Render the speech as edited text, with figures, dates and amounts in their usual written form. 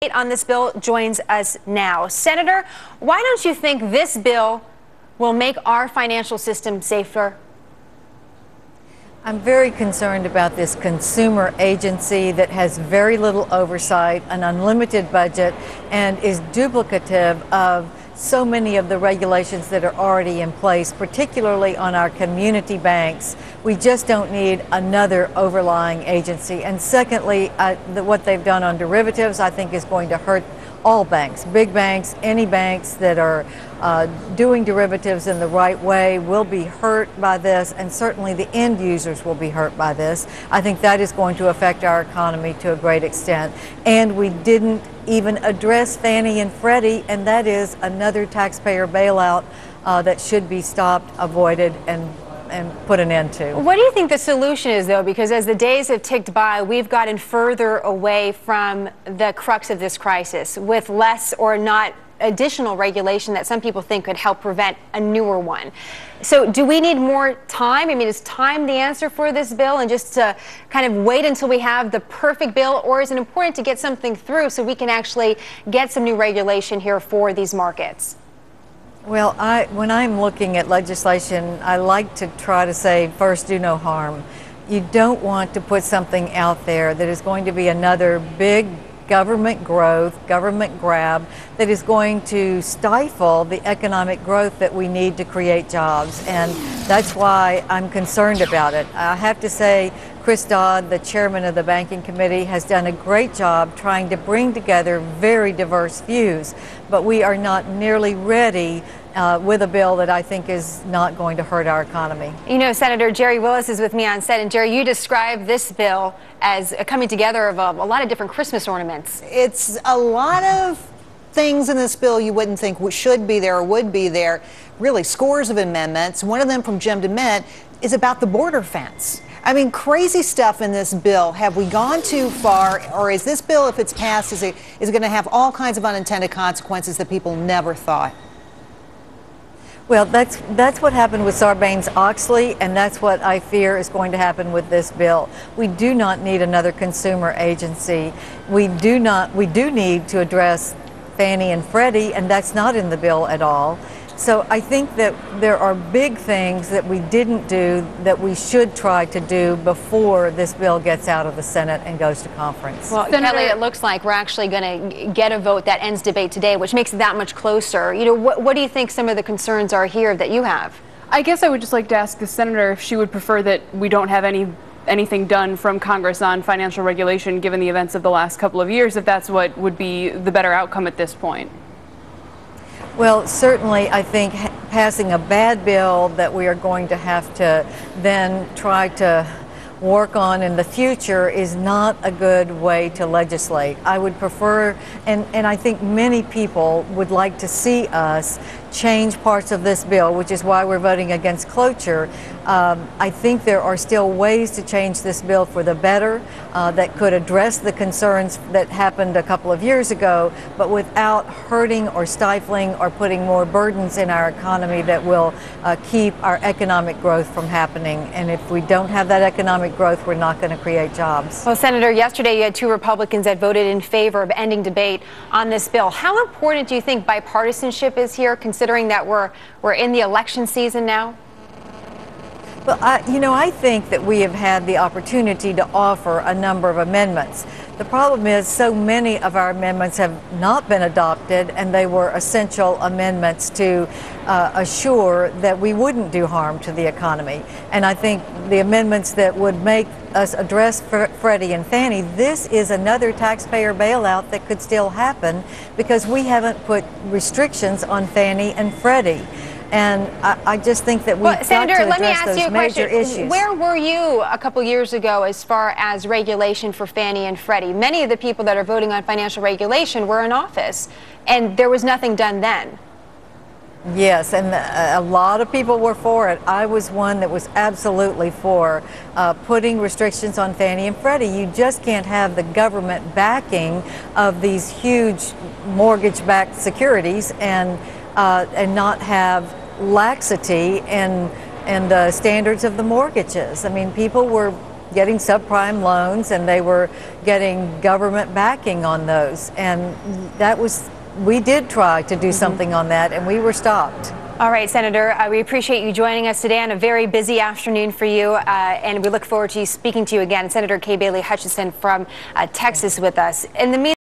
On this bill joins us now. Senator, why don't you think this bill will make our financial system safer? I'm very concerned about this consumer agency that has very little oversight, an unlimited budget, and is duplicative of so many of the regulations that are already in place, particularly on our community banks. We just don't need another overlying agency. And secondly, what they've done on derivatives, I think, is going to hurt all banks, big banks, any banks that are doing derivatives in the right way will be hurt by this, and certainly the end users will be hurt by this. I think that is going to affect our economy to a great extent. And we didn't even address Fannie and Freddie, and that is another taxpayer bailout that should be stopped, avoided, and put an end to. What do you think the solution is, though? Because as the days have ticked by, we've gotten further away from the crux of this crisis with less or not additional regulation that some people think could help prevent a newer one. So do we need more time? I mean, is time the answer for this bill, and just to kind of wait until we have the perfect bill, or is it important to get something through so we can actually get some new regulation here for these markets? Well, when I'm looking at legislation, I like to try to say, first, do no harm. You don't want to put something out there that is going to be another big government growth, government grab that is going to stifle the economic growth that we need to create jobs. And that's why I'm concerned about it. I have to say, Chris Dodd, the chairman of the Banking Committee, has done a great job trying to bring together very diverse views, but we are not nearly ready with a bill that I think is not going to hurt our economy. You know, Senator Jerry Willis is with me on set, and Jerry, you described this bill as a coming together of a lot of different Christmas ornaments. It's a lot of things in this bill you wouldn't think should be there or would be there. Really, scores of amendments. One of them from Jim DeMint is about the border fence. I mean, crazy stuff in this bill. Have we gone too far, or is this bill, if it's passed, is it going to have all kinds of unintended consequences that people never thought? Well, that's what happened with Sarbanes-Oxley, and that's what I fear is going to happen with this bill. We do not need another consumer agency. We do need to address Fannie and Freddie, and that's not in the bill at all. So I think that there are big things that we didn't do that we should try to do before this bill gets out of the Senate and goes to conference. Well, Kelly, it looks like we're actually going to get a vote that ends debate today, which makes it that much closer. You know, what do you think some of the concerns are here that you have? I guess I would just like to ask the senator if she would prefer that we don't have anything done from Congress on financial regulation, given the events of the last couple of years, if that's what would be the better outcome at this point. Well, certainly I think passing a bad bill that we are going to have to then try to work on in the future is not a good way to legislate. I would prefer, and I think many people would like to see us change parts of this bill, which is why we're voting against cloture. I think there are still ways to change this bill for the better that could address the concerns that happened a couple of years ago, but without hurting or stifling or putting more burdens in our economy that will keep our economic growth from happening. And if we don't have that economic growth, we're not going to create jobs. Well, Senator, yesterday you had two Republicans that voted in favor of ending debate on this bill. How important do you think bipartisanship is here, considering that we're in the election season now? Well, I think that we have had the opportunity to offer a number of amendments. The problem is so many of our amendments have not been adopted, and they were essential amendments to assure that we wouldn't do harm to the economy. And I think the amendments that would make us address Freddie and Fannie, this is another taxpayer bailout that could still happen because we haven't put restrictions on Fannie and Freddie. And I just think that we've got Senator, to let me address ask you those a major question. issues. Where were you a couple years ago as far as regulation for Fannie and Freddie? Many of the people that are voting on financial regulation were in office, and there was nothing done then. Yes, and a lot of people were for it. I was one that was absolutely for putting restrictions on Fannie and Freddie. You just can't have the government backing of these huge mortgage-backed securities and not have laxity in the standards of the mortgages. I mean, people were getting subprime loans, and they were getting government backing on those. And we did try to do something on that, and we were stopped. All right, Senator, we appreciate you joining us today on a very busy afternoon for you, and we look forward to speaking to you again. Senator Kay Bailey Hutchison from Texas with us. In the